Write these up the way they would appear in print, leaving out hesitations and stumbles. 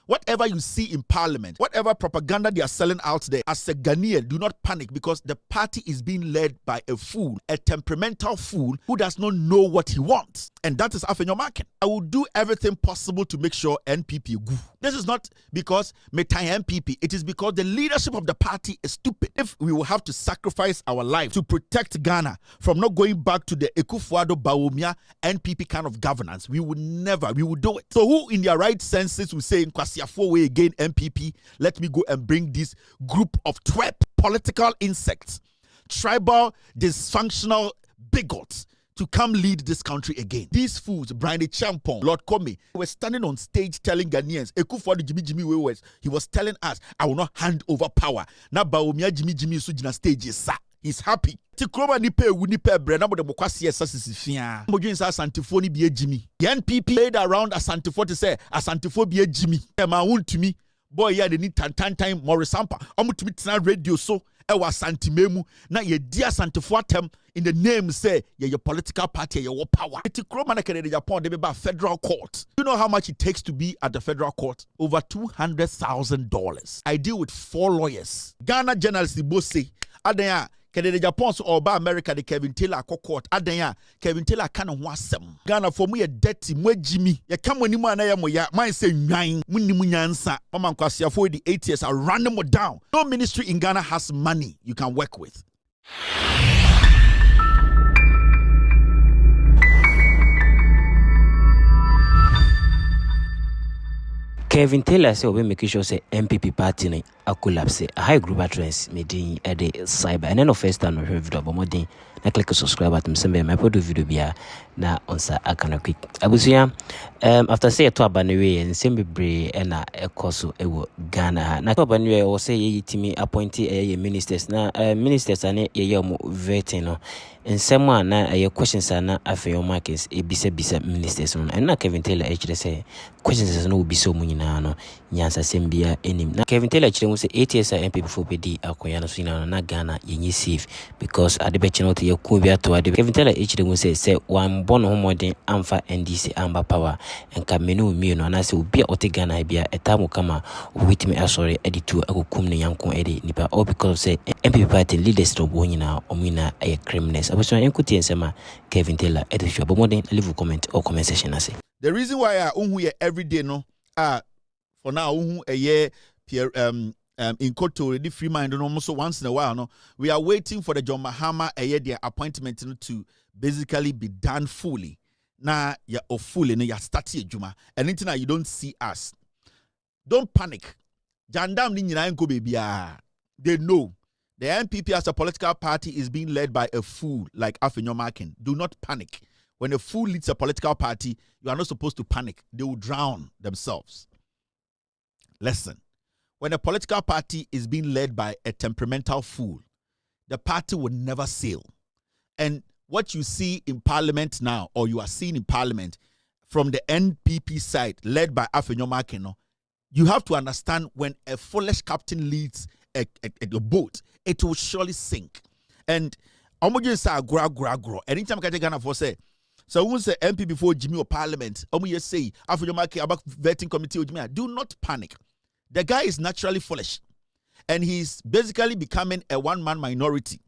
Whatever you see in parliament, whatever propaganda they are selling out there, as a Ghanaian, do not panic, because the party is being led by a fool, a temperamental fool who does not know what he wants. And that is Afenyo Markin. I will do everything possible to make sure NPP go. This is not because metai NPP. It is because the leadership of the party is stupid. If we will have to sacrifice our life to protect Ghana from not going back to the Ekufuado Bawumia NPP kind of governance, we would do it. So who in their right senses will say, way again MPP, let me go and bring this group of twerp political insects, tribal dysfunctional bigots to come lead this country again? These fools, Brian Champong, Lord Comey, were standing on stage telling Ghanaians, Ekufuado Jimmy Wewes, he was telling us, I will not hand over power. Now Bawumia Jimmy Sujina stage is he's happy. Ti kroma ni pe wu ni pe bre na mo de bokwase sasisifia. Mo dwen sa Asantefo ni bia jimi. The NPP played around Asantefo to say Asantefo bia jimi. E ma Wontumi boy ya de ni tantantan Maurice Ampaw. Omutumi tena radio so e wa Santimemu na ye di Asantefo atem in the name say ye your political party, ye your power. Ti kroma na kede Agyapong de be ba federal court. You know how much it takes to be at the federal court? Over $200,000. I deal with 4 lawyers. Ghana journalists both say adanya Kede Agyapong or ba America de Kevin Taylor court adanya Kevin Taylor kan ho asem. Ghana for mu ye dirty mu agimi. Ye kam wani mu anaya mo ya man say nwan munni mu nyansa. Mama nkwasiafo for the 8 years are run them down. No ministry in Ghana has money you can work with. Kevin Taylor say we make sure say MPP party ni a collapse. A high group address meeting at the cyber. And then of first time we heard video about modern. Na click subscribe button. Sembe my photo video bia na onsa akana quick. Abusuya after say to abanwe and sembe bre na ekoso ewo Ghana. Na to abanwe o say ye timi appoint ye ministers na ministers ane ye mo vetting no. And someone na your questions are na Afenyo Markin bisa ministers no. And na Kevin Taylor actually say questions no be so munyina no nyansa sembia enim. Na Kevin Taylor actually will say 8 years MPP for PD akoya no so na Ghana yenye safe because at the bechi no to kubia to ade. Kevin Taylor actually will say one born homodin amfa NDC amba power and kamenu mi no na say obi a ote Ghana bia etamu kama witimi asori editu akokum ne yanko edi nipa all because say MPP party leaders no bo nyina omina ay criminals. So enkuti ensema Kevin Taylor editu abomodin leave comment or comment section ase. The reason why I unhu ye every day no for now unhu a year in court to already free mind no so once in a while no we are waiting for the John Mahama a year their appointment to basically be done fully. Now ya fully no ya start juma and anything you don't see us. Don't panic. Jandam ni nyina enko bebia. They know the NPP as a political party is being led by a fool like Afenyo Markin. Do not panic. When a fool leads a political party, you are not supposed to panic. They will drown themselves. Listen, when a political party is being led by a temperamental fool, the party will never sail. And what you see in parliament now, or you are seeing in parliament from the NPP side, led by Afenyo Markin, you have to understand when a foolish captain leads a boat, it will surely sink. And Omoje say agro. Anytime I Ghana for say, so when say MP before Jimmy or Parliament, Omoje say Afenyo Markin about vetting committee or Jimmy, do not panic. The guy is naturally foolish, and he's basically becoming a one-man minority.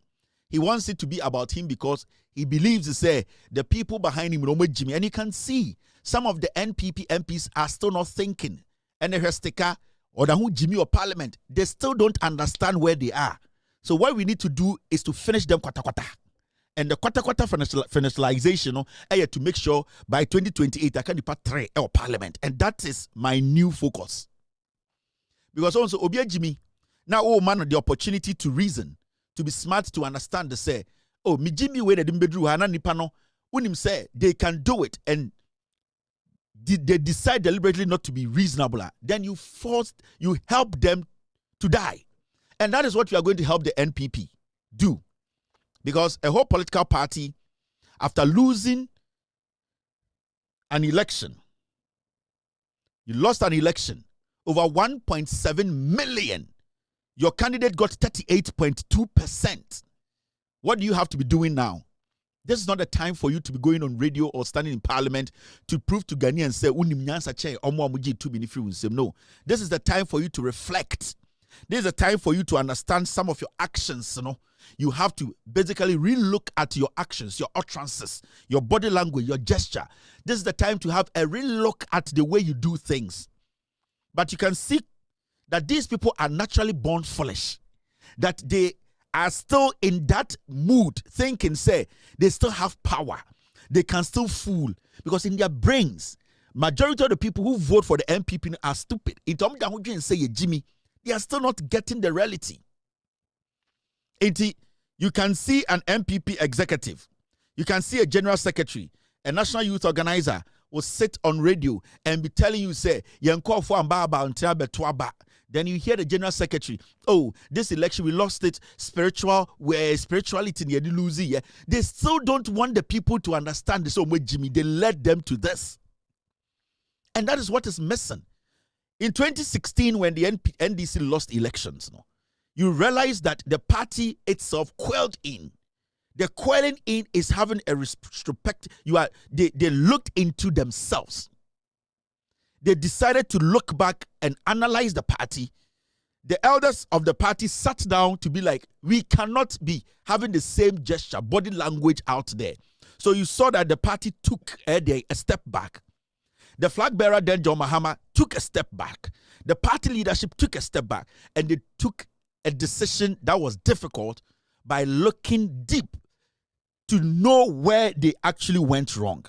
He wants it to be about him because he believes say the people behind him Omoje Jimmy, and you can see some of the NPP MPs are still not thinking. And the Hestika or the who Jimmy or Parliament, they still don't understand where they are. So what we need to do is to finish them kwata. And the kwata finalization to make sure by 2028 I can depart 3 or Parliament. And that is my new focus. Because also Obia Jimmy, now man the opportunity to reason, to be smart, to understand the say, oh mi Jimmy we the bedru hana nipano, unim say they can do it and they decide deliberately not to be reasonable, then you help them to die. And that is what we are going to help the NPP do. Because a whole political party, after losing an election, you lost an election, over 1.7 million, your candidate got 38.2%. What do you have to be doing now? This is not the time for you to be going on radio or standing in parliament to prove to Ghanaians say, no. This is the time for you to reflect. This is the time for you to understand some of your actions. You have to basically re-look at your actions, your utterances, your body language, your gesture. This is the time to have a re-look at the way you do things. But you can see that these people are naturally born foolish. That they are still in that mood, thinking, say, they still have power. They can still fool. Because in their brains, majority of the people who vote for the MPP are stupid. Say Jimmy, they are still not getting the reality. You can see an MPP executive. You can see a general secretary, a national youth organizer will sit on radio and be telling you, say, then you hear the general secretary, oh, this election, we lost it, spirituality, they still don't want the people to understand this. So, Jimmy, they led them to this. And that is what is missing. In 2016, when the NDC lost elections, you realize that the party itself quailed in. The quelling in is having a respect. They looked into themselves. They decided to look back and analyze the party. The elders of the party sat down to be like, we cannot be having the same gesture, body language out there. So you saw that the party took a step back. The flag bearer, then John Mahama, took a step back. The party leadership took a step back. And they took a decision that was difficult by looking deep to know where they actually went wrong.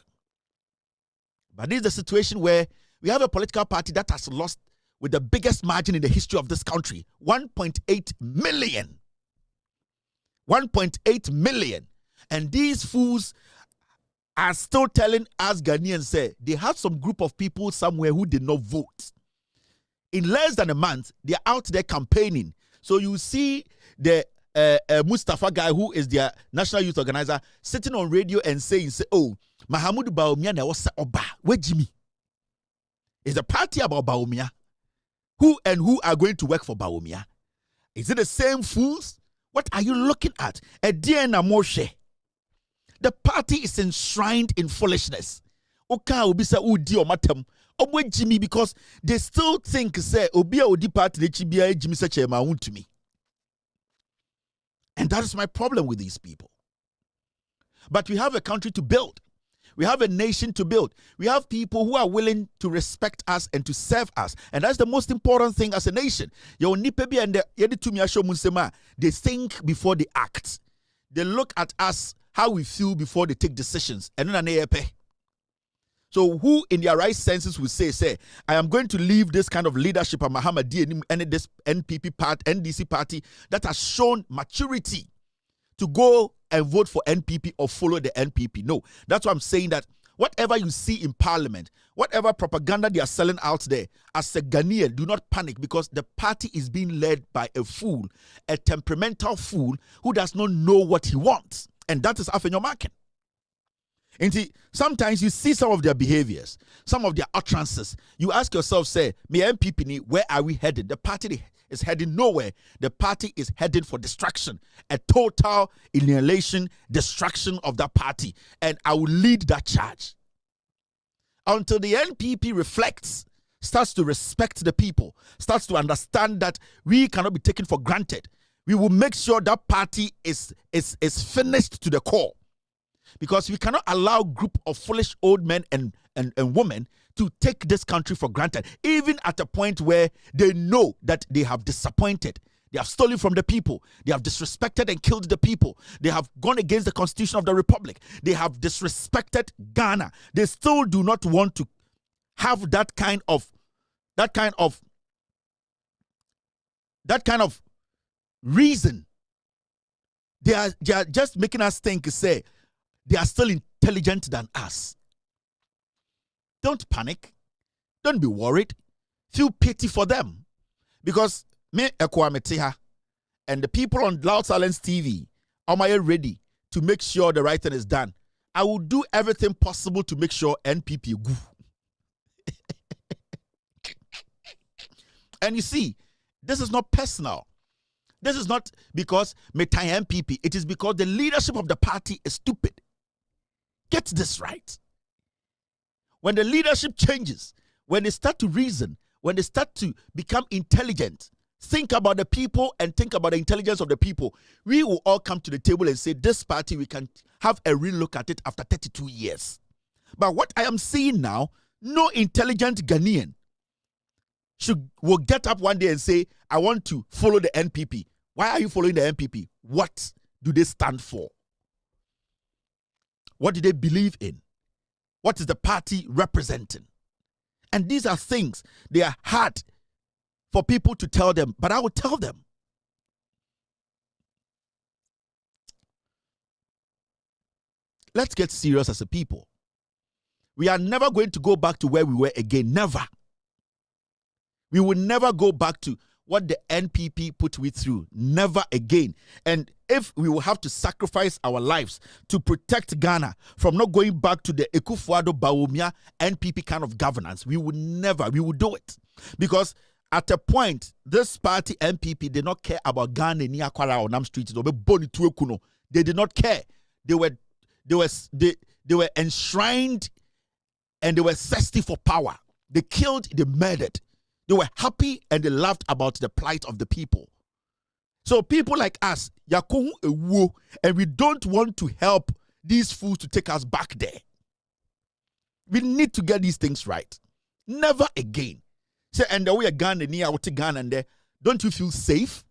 But this is the situation where we have a political party that has lost with the biggest margin in the history of this country, 1.8 million. 1.8 million. And these fools are still telling us Ghanaians, say, they have some group of people somewhere who did not vote. In less than a month, they are out there campaigning. So you see the Mustafa guy, who is their national youth organizer, sitting on radio and saying, oh, Mahamudu Bawumia na wasa oba, where Jimmy? Is the party about Bawumia? Who are going to work for Bawumia? Is it the same fools? What are you looking at? Ediana Moshe. The party is enshrined in foolishness. Oka obisa udi omatem. Obwe Jimmy, because they still think, say, Obia Odi party lechibia Jimmy Sechema Wontumi. And that is my problem with these people. But we have a country to build. We have a nation to build. We have people who are willing to respect us and to serve us. And that's the most important thing as a nation. They think before they act. They look at us, how we feel before they take decisions. So who in their right senses will say, I am going to leave this kind of leadership at Mahamadi and this NDC party that has shown maturity to go and vote for NPP or follow the NPP. No, that's why I'm saying that whatever you see in parliament, whatever propaganda they are selling out there, as a Ghanaian, do not panic, because the party is being led by a fool, a temperamental fool who does not know what he wants. And that is Afenyo Markin. And see, sometimes you see some of their behaviors, some of their utterances. You ask yourself, say, me MPP, where are we headed? The party is heading nowhere. The party is heading for destruction, a total annihilation, destruction of that party. And I will lead that charge. Until the NPP reflects, starts to respect the people, starts to understand that we cannot be taken for granted. We will make sure that party is finished to the core. Because we cannot allow a group of foolish old men and women to take this country for granted, even at a point where they know that they have disappointed. They have stolen from the people. They have disrespected and killed the people. They have gone against the Constitution of the Republic. They have disrespected Ghana. They still do not want to have that kind of reason. They are just making us think, say, they are still intelligent than us. Don't panic. Don't be worried. Feel pity for them. Because me, Ekwametiha, and the people on Loud Silence TV, am I ready to make sure the right thing is done? I will do everything possible to make sure NPP go. And you see, this is not personal. This is not because me tie NPP. It is because the leadership of the party is stupid. Get this right. When the leadership changes, when they start to reason, when they start to become intelligent, think about the people and think about the intelligence of the people, we will all come to the table and say, this party, we can have a real look at it after 32 years. But what I am seeing now, no intelligent Ghanaian will get up one day and say, I want to follow the NPP. Why are you following the NPP? What do they stand for? What do they believe in? What is the party representing? And these are things, they are hard for people to tell them, but I will tell them. Let's get serious as a people. We are never going to go back to where we were again. Never. We will never go back to what the NPP put we through. Never again. And if we will have to sacrifice our lives to protect Ghana from not going back to the Ekufuado Bawumia NPP kind of governance, we will do it. Because at a point, this party NPP did not care about Ghana near Kwara or Nam Street. They did not care. They were enshrined and they were thirsty for power. They killed, they murdered. They were happy and they laughed about the plight of the people. So people like us, and we don't want to help these fools to take us back there. We need to get these things right. Never again. Say, and the way a Ghana near Ghana and there, don't you feel safe?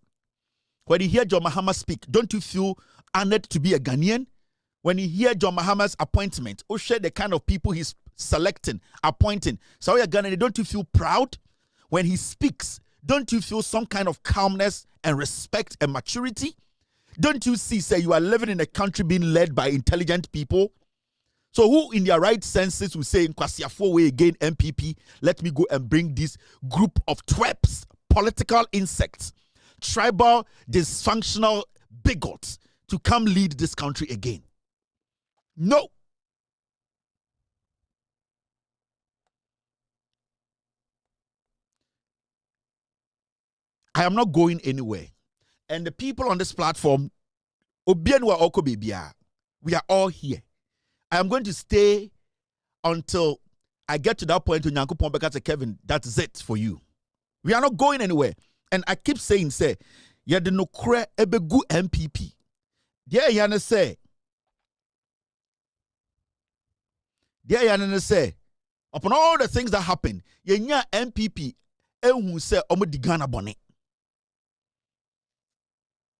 When you hear John Mahama speak, don't you feel honored to be a Ghanaian? When you hear John Mahama's appointment, or share the kind of people he's selecting, appointing, so you're Ghanaian, don't you feel proud? When he speaks, don't you feel some kind of calmness and respect and maturity? Don't you see, say, you are living in a country being led by intelligent people? So who in their right senses will say, in Kwasiafo way again, MPP, let me go and bring this group of twerps, political insects, tribal, dysfunctional bigots to come lead this country again? No. I am not going anywhere. And the people on this platform, we are all here. I am going to stay until I get to that point when Nyankopon beka say, Kevin, that's it for you. We are not going anywhere. And I keep saying, say, yeah, the nokre ebegu MPP. There yana say, upon all the things that happen, yenya MPP who say omo Ghana bone.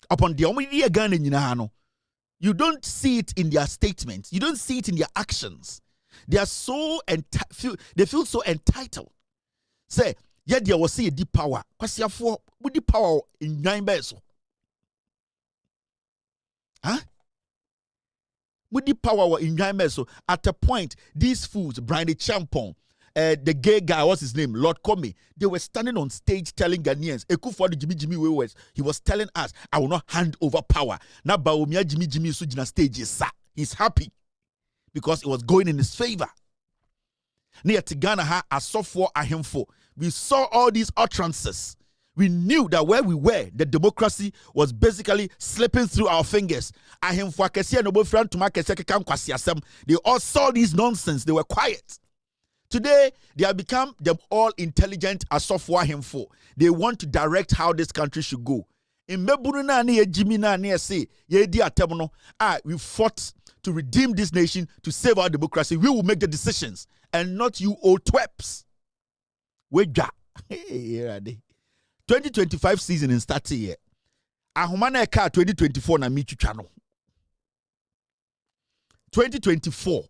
Upon the omo Ghana nyina, you don't see it in their statements. You don't see it in their actions. They are so they feel so entitled. Say, yeah, there was a deep power. Kwasiafo with the power in 9 beso. Huh? With the power in 9 beso. At a point, these fools, Brian Champon, the gay guy, what's his name? Lord Comey, they were standing on stage telling Ghanaians, Ekufuado Jimmy Wewes, he was telling us, I will not hand over power. Now Baumia Jimmy Sujina stage is he's happy because it was going in his favor. Near Tigana ha asofo ahemfo. We saw all these utterances. We knew that where we were, the democracy was basically slipping through our fingers. Ahemfo akesi no bofran tuma kesi kekam kwasiasem. They all saw these nonsense. They were quiet. Today, they have become the all-intelligent asofo ahemfo. They want to direct how this country should go. In Mebununa ni Jimmy na ni say, Yedi atemono, we fought to redeem this nation, to save our democracy. We will make the decisions, and not you old twerps. Weja. 2025 season in start here. Ahumana eka 2024 na michu chano. 2024.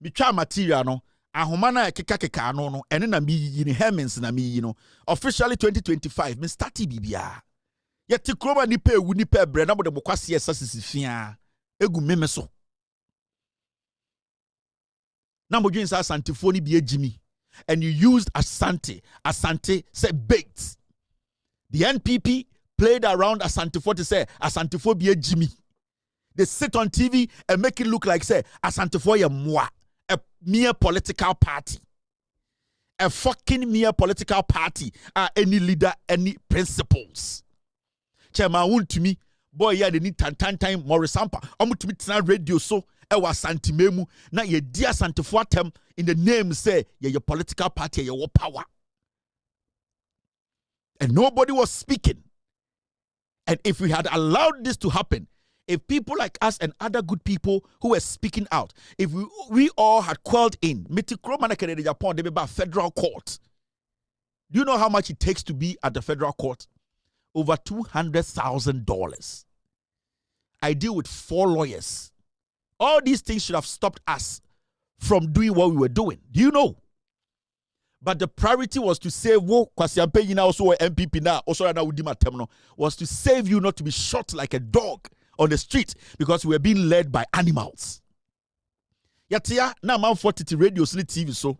Micha material no. Ahumana keka no ene na mi yini Hemens na mi yino. Officially 2025 me starti bibia. Yet kroma nipe ewu nipe bre na mo de mokwase esa sisifia. Egu memeso. Na mo dwen sa Asantefo ni bi ejimi. And you used Asante said bait. The NPP played around Asantefo to say Asantefo be a Jimmy. They sit on TV and make it look like say Asantefo ya moi, a mere political party. A fucking mere political party. Any leader, any principles. Chairman Wontumi, boy, yeah, they need time Maurice Ampaw. To me radio so ewa santimemu na ye dia santifo atem in the name say ye your political party ye your power. And nobody was speaking. And if we had allowed this to happen, if people like us and other good people who were speaking out, if we all had quelled in, Agyapong, they be about federal court. Do you know how much it takes to be at the federal court? Over $200,000. I deal with 4 lawyers. All these things should have stopped us from doing what we were doing. Do you know? But the priority was to save also MPP now, also was to save you not to be shot like a dog on the street because we were being led by animals. Yatia na man 40 radio TV so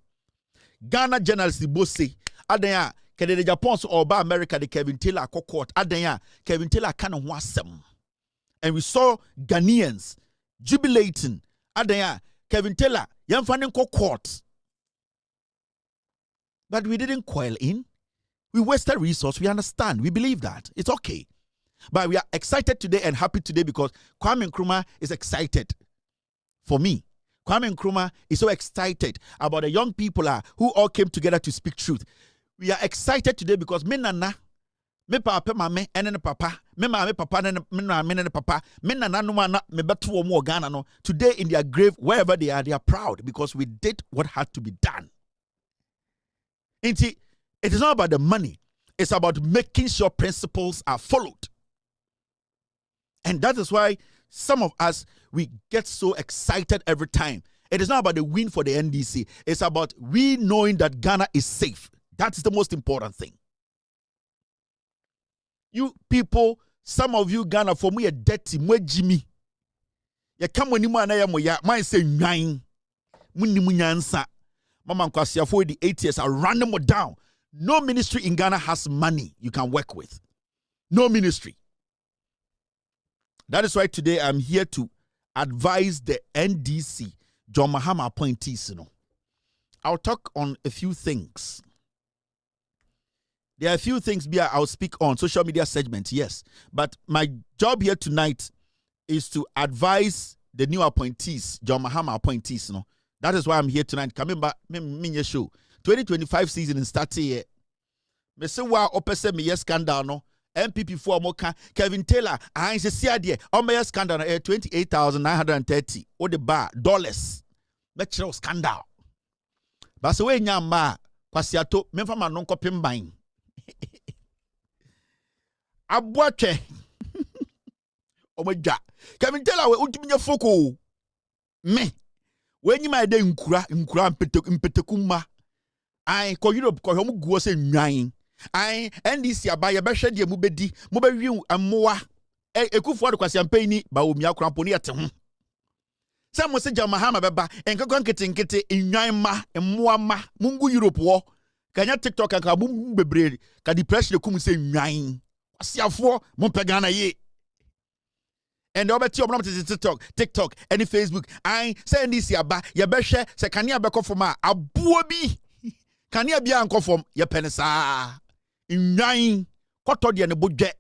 Ghana journalists both say adanya Kennedy Japan so oba America the Kevin Taylor court adanya Kevin Taylor kind of wasem. And we saw Ghanaians jubilating adanya Kevin Taylor yamfanin court. But we didn't coil in. We wasted resource. We understand. We believe that. It's okay. But we are excited today and happy today because Kwame Nkrumah is excited. For me, Kwame Nkrumah is so excited about the young people who all came together to speak truth. We are excited today because me nana, me papa, mame, and papa, me mame papa, and papa, me nana no man, me betu omo Ghana no. Today in their grave, wherever they are proud because we did what had to be done. It is not about the money. It's about making sure principles are followed. And that is why some of us, we get so excited every time. It is not about the win for the NDC. It's about we knowing that Ghana is safe. That is the most important thing. You people, some of you Ghana, for me, a dirty, more Jimmy. You come when you man, I say, nine. Munimunyansa. Mama Nkwasiya for the 8 years, I ran them down. No ministry in Ghana has money you can work with. No ministry. That is why today I'm here to advise the NDC, John Mahama appointees. I'll talk on a few things. There are a few things I'll speak on social media segments, yes. But my job here tonight is to advise the new appointees, John Mahama appointees. That is why I'm here tonight. Coming back, me show 2025 season is starting here. Me say wa opese me yes scandal no. MPP for moka Kevin Taylor. I say see adie. O me yes scandal 28,930. O the bar dollars. Me chiro scandal. But so we nyamba kwasiato me fa ma no nkopem ban. Aboatwe. O me ja. Kevin Taylor we untimi nya foko. Me when you might nkura mpetekuma I ko Europe ko homu guo se nwan I NDC abaye behwe de mu bedi mo bewi amoa ekufu ade kwase ampani ba omi akrampo ne yete ho se mo se John Mahama beba enkakon nkete nwan ma moa ma mungu Europe wo kanya TikTok aka bu bebre ka depression kum se nwan kwasiafo mo pegana ye. And over TikTok, any Facebook. I say this yaba, yabeshe, se kania beko foma, abuobi. Kania bia anko fom, ye penesa. Inyain, koto di ane budget.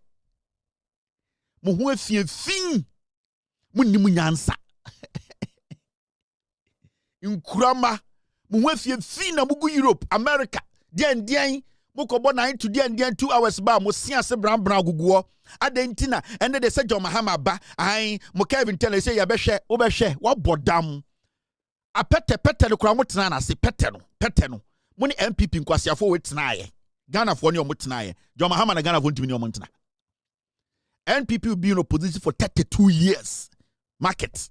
Muhue fin. Muni munyansa. Inkurama, muhue fin na mugu Europe, America. Dien. Moko bo 9 to 2 hours ba mo sia se bran guguo adentina and they say John Mahama ba ai mo Kevin Taylor say ya behwe wo behwe wo bodam apete no kura mo tena na se pete no mo ni MPP nkwasiafo we tena ye Ghana fo ne o mo tena ye John Mahama na Ghana fo ntimi ne o mo tena NPP will be in opposition for 32 years market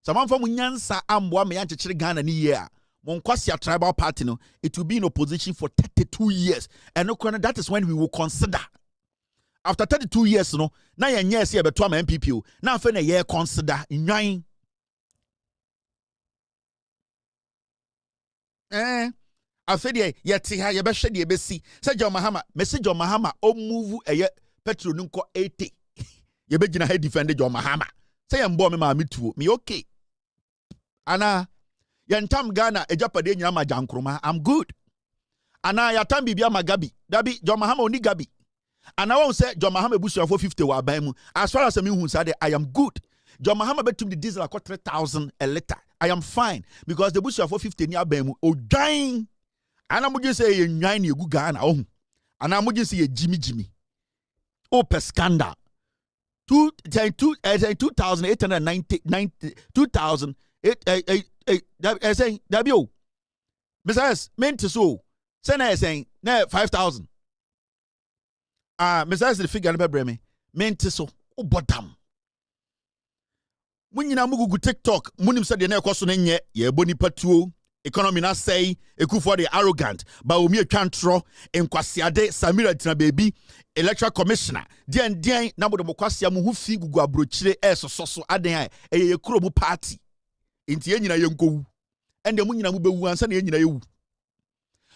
someone from nyansa ambo me yanchechire Ghana ni ye a Monkwasiya tribal party, no, it will be in opposition for 32 years. And that is when we will consider. After 32 years, no, now you're yes, here, but MPP, now for a year consider in nine. I said, yet, you better shed your best. Say John Mahama, message John Mahama, oh, move a year, petrol nunco 80. You begin to defend John Mahama. Say, I'm born, me too. Me okay. Anna. Yantam Ghana ejapade nyama jankroma I'm good. Ana yatam bibia magabi. Dabi John Mahama oni gabi. Ana won say John Mahama busu for 50 wa ban mu. As far as me hu say I am good. John Mahama betum the diesel akọ 3,000 a liter. I am fine because the bush for 50 ni abemu o dying. Ana mo just say ye nwan ye gu Ghana oh. Ana mo just say ye Jimmy. O per scandal. 2,890 2,008 saying Dabio. Mrs. meant so. Sena saying 5,000. Mrs. the figure na breme. Meant so. O bottom. When you na mugu TikTok, munim said the na kwaso na nye ye boni patuo. Economy na say Ekufuor the arrogant but omi atwantro enkwasiade Samira tina baby electoral commissioner den na bodo mokwasia mu hu fi gugu abrochire soso aden ye kuro mu party enti ye nyina ye nkowu ende mu nyina mu bewu ansa na ye nyina ye wu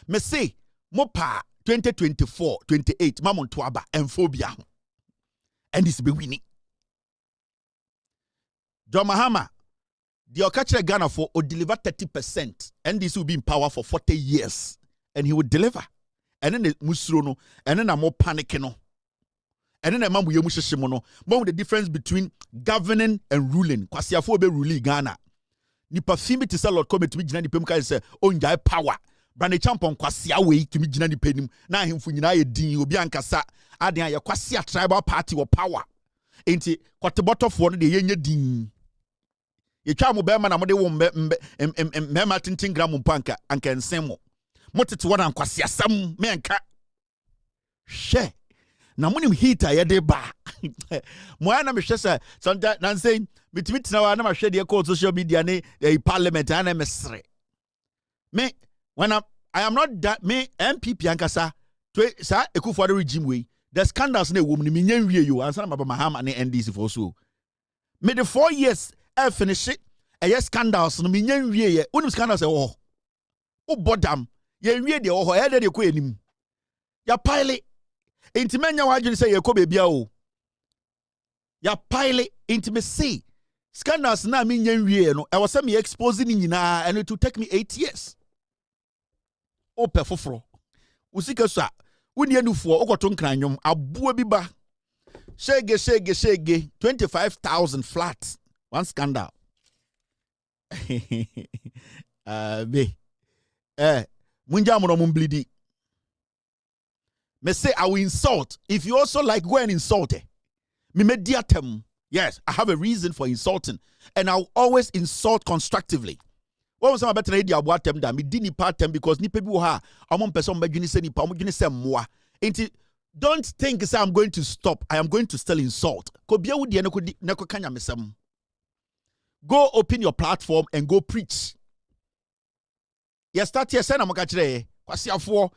me say mo pa 2024 28 mamonto aba emphobia ho and this be winning John Mahama the Okachre Ghana for will deliver 30%, and this will be in power for 40 years, and he will deliver. And then the musrono, and then I'm more panicking, and then I'm more the difference between governing and ruling. Kwasiafo be ruling Ghana. Ni parfumi to say Lord come to me jina ni pemka say onjai power. Brande champon kwasia we to me jina ni penim. Na himfu nyina ye din obi ankasa aden ya kwasia tribal party or power. Enti kwateboto fo no de yenye din. Ye twa mo be ma na mo de wo mema tintin gram mpanka anka ensemo motete wona ankwase asam me anka hwe na monim heater ye de ba mo ana me hwe say sometimes nan say mitimi na wa na ma hwe de call social media ne parliament ana mesre me when I am not that me MPP ankasa to sa Ekufuor regime we the scandals na wo me nya wie yo ansa na Mahama ne NDC for so me the 4 years finish it. A scandals no minyan wie ye. Unim scandals e wo. O bodam. Ye wie de wo ho. E de ko enim. Ya pile. Enti menya wadwene say ye ko bebia o. Ya pile enti me say scandals na minyan wie no. E wo say me expose ni nyina and it will take me 8 years. O pe foforo. Usika so a woni anufo okoto nkranwom aboa bi ba. Shege 25,000 flats. One scandal. Munja mono mumblidi. Me say I will insult. If you also like go and insult me mediatem. Yes, I have a reason for insulting. And I'll always insult constructively. What was my better idea about them that me didn't part them because ni people ha among person be gini say ni pa mo gini say moa. Don't think say I'm going to stop. I am going to still insult. Ko bia wudi ne ko kanya mesem. Go open your platform and go preach. You start here, say na mo ka kire kwasiafo